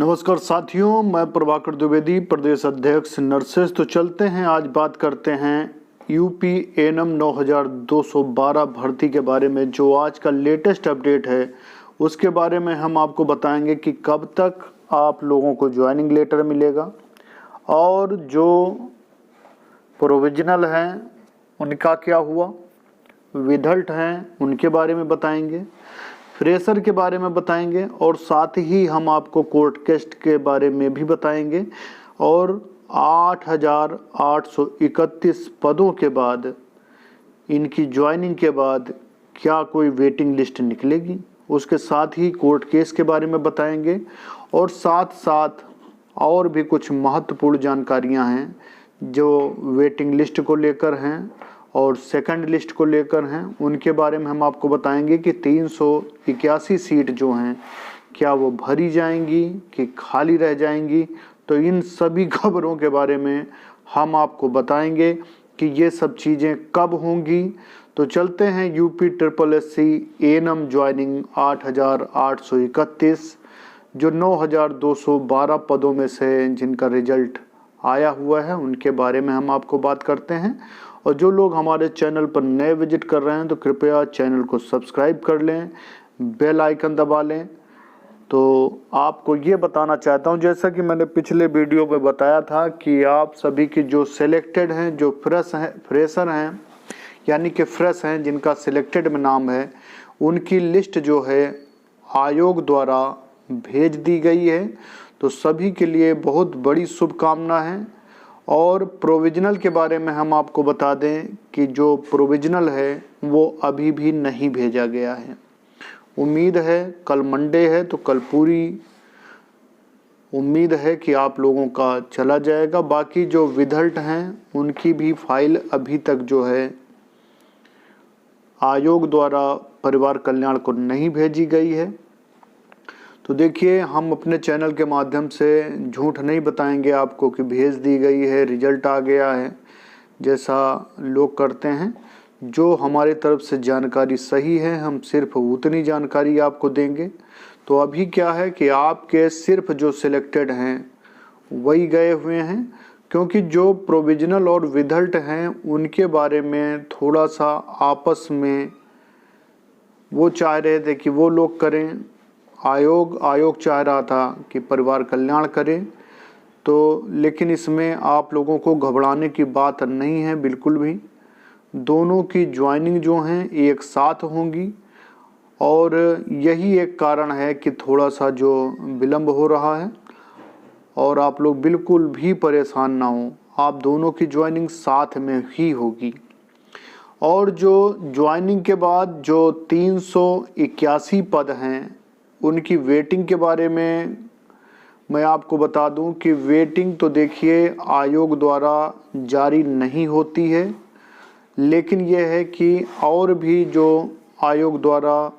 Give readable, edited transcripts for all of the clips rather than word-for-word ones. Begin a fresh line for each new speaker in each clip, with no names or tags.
नमस्कार साथियों, मैं प्रभाकर द्विवेदी, प्रदेश अध्यक्ष नर्सेस। तो चलते हैं, आज बात करते हैं यूपी एएनएम 9212 भर्ती के बारे में। जो आज का लेटेस्ट अपडेट है उसके बारे में हम आपको बताएंगे कि कब तक आप लोगों को ज्वाइनिंग लेटर मिलेगा, और जो प्रोविजनल हैं उनका क्या हुआ, विधल्ट हैं उनके बारे में बताएंगे, फ्रेशर के बारे में बताएंगे, और साथ ही हम आपको कोर्ट केस्ट के बारे में भी बताएंगे। और 8,831 पदों के बाद, इनकी ज्वाइनिंग के बाद क्या कोई वेटिंग लिस्ट निकलेगी, उसके साथ ही कोर्ट केस के बारे में बताएंगे। और साथ साथ और भी कुछ महत्वपूर्ण जानकारियां हैं जो वेटिंग लिस्ट को लेकर हैं और सेकंड लिस्ट को लेकर हैं, उनके बारे में हम आपको बताएंगे कि 381 सीट जो हैं क्या वो भरी जाएंगी कि खाली रह जाएंगी। तो इन सभी खबरों के बारे में हम आपको बताएंगे कि ये सब चीज़ें कब होंगी। तो चलते हैं, UP triple SC ANM joining 8,831, जो 9,212 पदों में से जिनका रिजल्ट आया हुआ है उनके बारे में हम आपको बात करते हैं। और जो लोग हमारे चैनल पर नए विजिट कर रहे हैं तो कृपया चैनल को सब्सक्राइब कर लें, बेल आइकन दबा लें। तो आपको ये बताना चाहता हूँ, जैसा कि मैंने पिछले वीडियो में बताया था कि आप सभी की जो सिलेक्टेड हैं, जो फ्रेशर हैं यानी कि फ्रेश हैं, जिनका सिलेक्टेड में नाम है, उनकी लिस्ट जो है आयोग द्वारा भेज दी गई है। तो सभी के लिए बहुत बड़ी शुभकामना है। और प्रोविजनल के बारे में हम आपको बता दें कि जो प्रोविजनल है वो अभी भी नहीं भेजा गया है। उम्मीद है, कल मंडे है तो कल पूरी उम्मीद है कि आप लोगों का चला जाएगा। बाकी जो विधल्ट हैं उनकी भी फाइल अभी तक जो है आयोग द्वारा परिवार कल्याण को नहीं भेजी गई है। तो देखिए, हम अपने चैनल के माध्यम से झूठ नहीं बताएंगे आपको कि भेज दी गई है, रिजल्ट आ गया है, जैसा लोग करते हैं। जो हमारी तरफ से जानकारी सही है, हम सिर्फ उतनी जानकारी आपको देंगे। तो अभी क्या है कि आपके सिर्फ जो सिलेक्टेड हैं वही गए हुए हैं, क्योंकि जो प्रोविजनल और विधल्ट हैं उनके बारे में थोड़ा सा आपस में वो चाह रहे थे कि वो लोग करें, आयोग चाह रहा था कि परिवार कल्याण करें। तो लेकिन इसमें आप लोगों को घबराने की बात नहीं है बिल्कुल भी। दोनों की ज्वाइनिंग जो हैं एक साथ होंगी, और यही एक कारण है कि थोड़ा सा जो विलम्ब हो रहा है। और आप लोग बिल्कुल भी परेशान ना हो, आप दोनों की ज्वाइनिंग साथ में ही होगी। और जो ज्वाइनिंग के बाद जो 381 पद हैं उनकी वेटिंग के बारे में मैं आपको बता दूं कि वेटिंग तो देखिए आयोग द्वारा जारी नहीं होती है, लेकिन यह है कि और भी जो आयोग द्वारा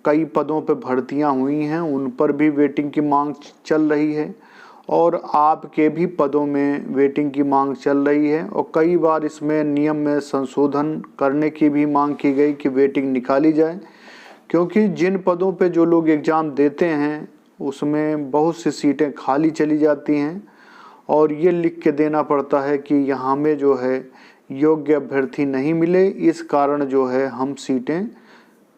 कई पदों पर भर्तियां हुई हैं उन पर भी वेटिंग की मांग चल रही है, और आपके भी पदों में वेटिंग की मांग चल रही है। और कई बार इसमें नियम में संशोधन करने की भी मांग की गई कि वेटिंग निकाली जाए, क्योंकि जिन पदों पे जो लोग एग्ज़ाम देते हैं उसमें बहुत सी सीटें खाली चली जाती हैं, और ये लिख के देना पड़ता है कि यहाँ में जो है योग्य अभ्यर्थी नहीं मिले, इस कारण जो है हम सीटें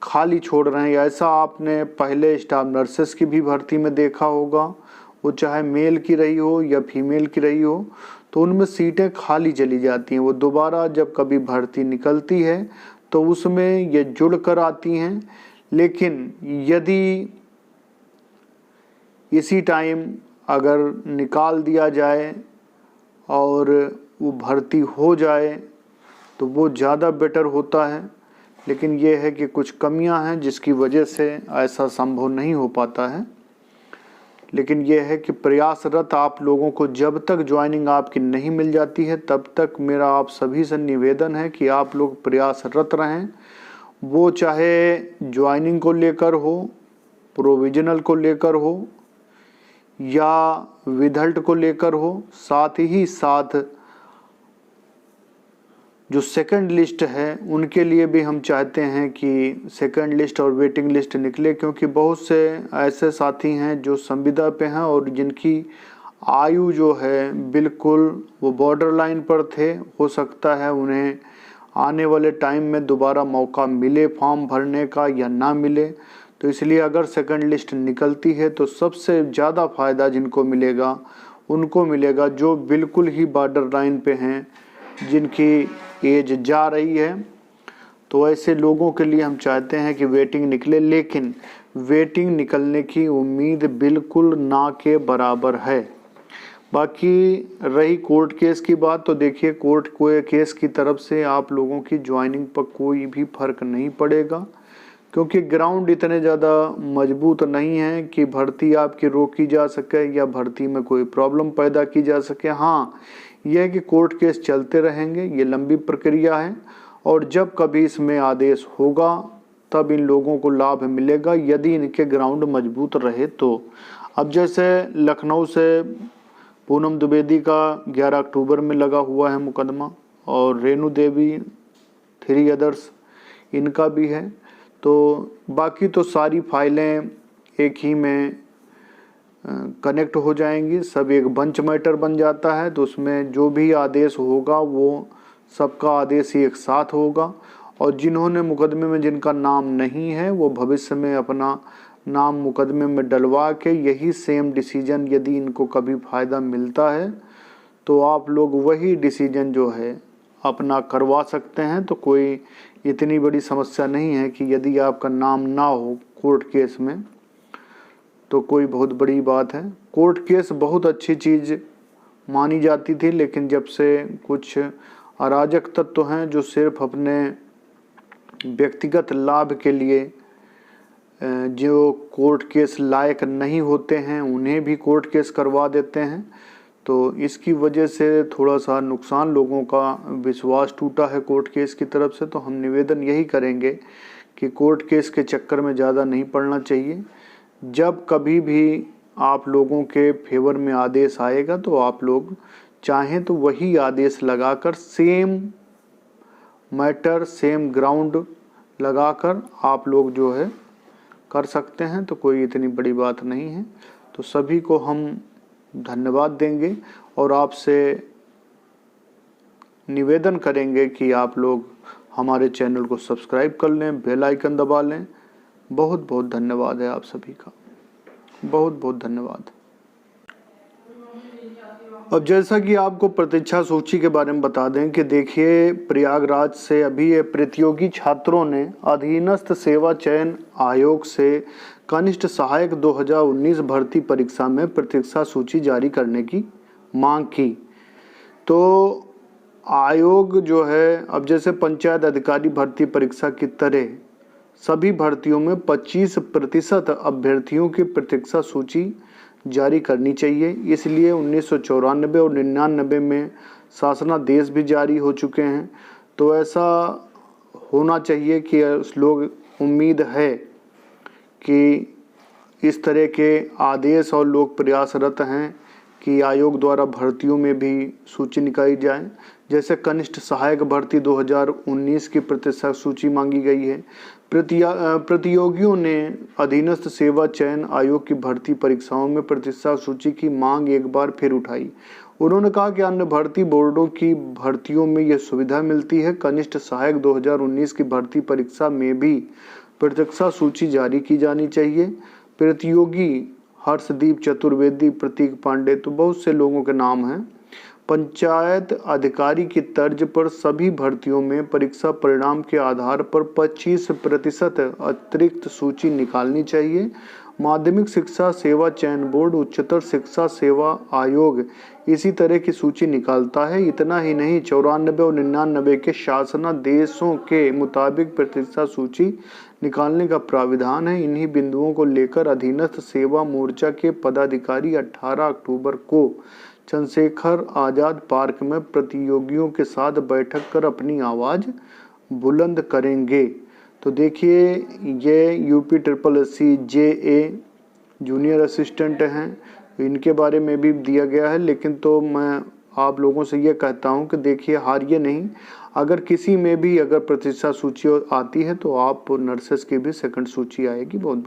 खाली छोड़ रहे हैं। ऐसा आपने पहले स्टाफ नर्सेस की भी भर्ती में देखा होगा, वो चाहे मेल की रही हो या फीमेल की रही हो, तो उनमें सीटें खाली चली जाती हैं। वो दोबारा जब कभी भर्ती निकलती है तो उसमें ये जुड़ कर आती हैं। लेकिन यदि इसी टाइम अगर निकाल दिया जाए और वो भर्ती हो जाए तो वो ज़्यादा बेटर होता है। लेकिन ये है कि कुछ कमियां हैं जिसकी वजह से ऐसा संभव नहीं हो पाता है। लेकिन यह है कि प्रयासरत आप लोगों को जब तक ज्वाइनिंग आपकी नहीं मिल जाती है तब तक मेरा आप सभी से निवेदन है कि आप लोग प्रयासरत रहें। वो चाहे ज्वाइनिंग को लेकर हो, प्रोविजनल को लेकर हो या विधल्ट को लेकर हो, साथ ही साथ जो सेकंड लिस्ट है उनके लिए भी हम चाहते हैं कि सेकंड लिस्ट और वेटिंग लिस्ट निकले, क्योंकि बहुत से ऐसे साथी हैं जो संविदा पे हैं और जिनकी आयु जो है बिल्कुल वो बॉर्डर लाइन पर थे। हो सकता है उन्हें आने वाले टाइम में दोबारा मौका मिले फॉर्म भरने का या ना मिले, तो इसलिए अगर सेकंड लिस्ट निकलती है तो सबसे ज़्यादा फ़ायदा जिनको मिलेगा उनको मिलेगा जो बिल्कुल ही बॉर्डर लाइन पे हैं, जिनकी एज जा रही है। तो ऐसे लोगों के लिए हम चाहते हैं कि वेटिंग निकले, लेकिन वेटिंग निकलने की उम्मीद बिल्कुल ना के बराबर है। बाकी रही कोर्ट केस की बात, तो देखिए कोर्ट केस की तरफ से आप लोगों की ज्वाइनिंग पर कोई भी फर्क नहीं पड़ेगा, क्योंकि ग्राउंड इतने ज़्यादा मजबूत नहीं है कि भर्ती आपकी रोकी जा सके या भर्ती में कोई प्रॉब्लम पैदा की जा सके। हाँ, यह है कि कोर्ट केस चलते रहेंगे, ये लंबी प्रक्रिया है और जब कभी इसमें आदेश होगा तब इन लोगों को लाभ मिलेगा यदि इनके ग्राउंड मजबूत रहे तो। अब जैसे लखनऊ से पूनम द्विवेदी का 11 अक्टूबर में लगा हुआ है मुकदमा, और रेणु देवी 3 अदर्स इनका भी है, तो बाकी तो सारी फाइलें एक ही में कनेक्ट हो जाएंगी, सब एक बंच मैटर बन जाता है। तो उसमें जो भी आदेश होगा वो सबका आदेश ही एक साथ होगा, और जिन्होंने मुकदमे में जिनका नाम नहीं है वो भविष्य में अपना नाम मुकदमे में डलवा के यही सेम डिसीजन यदि इनको कभी फ़ायदा मिलता है तो आप लोग वही डिसीजन जो है अपना करवा सकते हैं। तो कोई इतनी बड़ी समस्या नहीं है कि यदि आपका नाम ना हो कोर्ट केस में तो कोई बहुत बड़ी बात है। कोर्ट केस बहुत अच्छी चीज़ मानी जाती थी, लेकिन जब से कुछ अराजक तत्व हैं जो सिर्फ अपने व्यक्तिगत लाभ के लिए जो कोर्ट केस लायक नहीं होते हैं उन्हें भी कोर्ट केस करवा देते हैं, तो इसकी वजह से थोड़ा सा नुकसान, लोगों का विश्वास टूटा है कोर्ट केस की तरफ से। तो हम निवेदन यही करेंगे कि कोर्ट केस के चक्कर में ज़्यादा नहीं पड़ना चाहिए। जब कभी भी आप लोगों के फेवर में आदेश आएगा तो आप लोग चाहें तो वही आदेश लगाकर सेम मैटर सेम ग्राउंड लगाकर आप लोग जो है कर सकते हैं, तो कोई इतनी बड़ी बात नहीं है। तो सभी को हम धन्यवाद देंगे और आपसे निवेदन करेंगे कि आप लोग हमारे चैनल को सब्सक्राइब कर लें, बेल आइकन दबा लें। बहुत बहुत धन्यवाद है आप सभी का, बहुत बहुत धन्यवाद। अब जैसा कि आपको प्रतीक्षा सूची के बारे में बता दें कि देखिए प्रयागराज से अभी ये प्रतियोगी छात्रों ने अधीनस्थ सेवा चयन आयोग से कनिष्ठ सहायक 2019 भर्ती परीक्षा में प्रतीक्षा सूची जारी करने की मांग की। तो आयोग जो है अब जैसे पंचायत अधिकारी भर्ती परीक्षा की तरह सभी भर्तियों में 25% अभ्यर्थियों की प्रतीक्षा सूची जारी करनी चाहिए। इसलिए 1994 और 99 में शासनादेश भी जारी हो चुके हैं। तो ऐसा होना चाहिए कि लोग उम्मीद है कि इस तरह के आदेश और लोग प्रयासरत हैं कि आयोग द्वारा भर्तियों में भी सूची निकाली जाए। जैसे कनिष्ठ सहायक भर्ती 2019 की प्रतीक्षा सूची मांगी गई है। प्रतियोगियों ने अधीनस्थ सेवा चयन आयोग की भर्ती परीक्षाओं में प्रतीक्षा सूची की मांग एक बार फिर उठाई। उन्होंने कहा कि अन्य भर्ती बोर्डों की भर्तियों में यह सुविधा मिलती है, कनिष्ठ सहायक 2019 की भर्ती परीक्षा में भी प्रतीक्षा सूची जारी की जानी चाहिए। प्रतियोगी हर्षदीप चतुर्वेदी, प्रतीक पांडे, तो बहुत से लोगों के नाम हैं। पंचायत अधिकारी की तर्ज पर सभी भर्तियों में परीक्षा परिणाम के आधार पर 25% अतिरिक्त सूची निकालनी चाहिए। माध्यमिक शिक्षा सेवा चयन बोर्ड, उच्चतर शिक्षा सेवा आयोग इसी तरह की सूची निकालता है। इतना ही नहीं, 94 और 99 के शासनादेशों के मुताबिक प्रतीक्षा सूची निकालने का प्राविधान है। इन्हीं बिंदुओं को लेकर अधीनस्थ सेवा मोर्चा के पदाधिकारी 18 अक्टूबर को चंद्रशेखर आज़ाद पार्क में प्रतियोगियों के साथ बैठक कर अपनी आवाज़ बुलंद करेंगे। तो देखिए ये UP SSC JA junior assistant हैं, इनके बारे में भी दिया गया है। लेकिन तो मैं आप लोगों से ये कहता हूँ कि देखिए हारिए नहीं, अगर किसी में भी अगर प्रतिष्ठा सूची आती है तो आप नर्सेस की भी सेकंड सूची आएगी। बहुत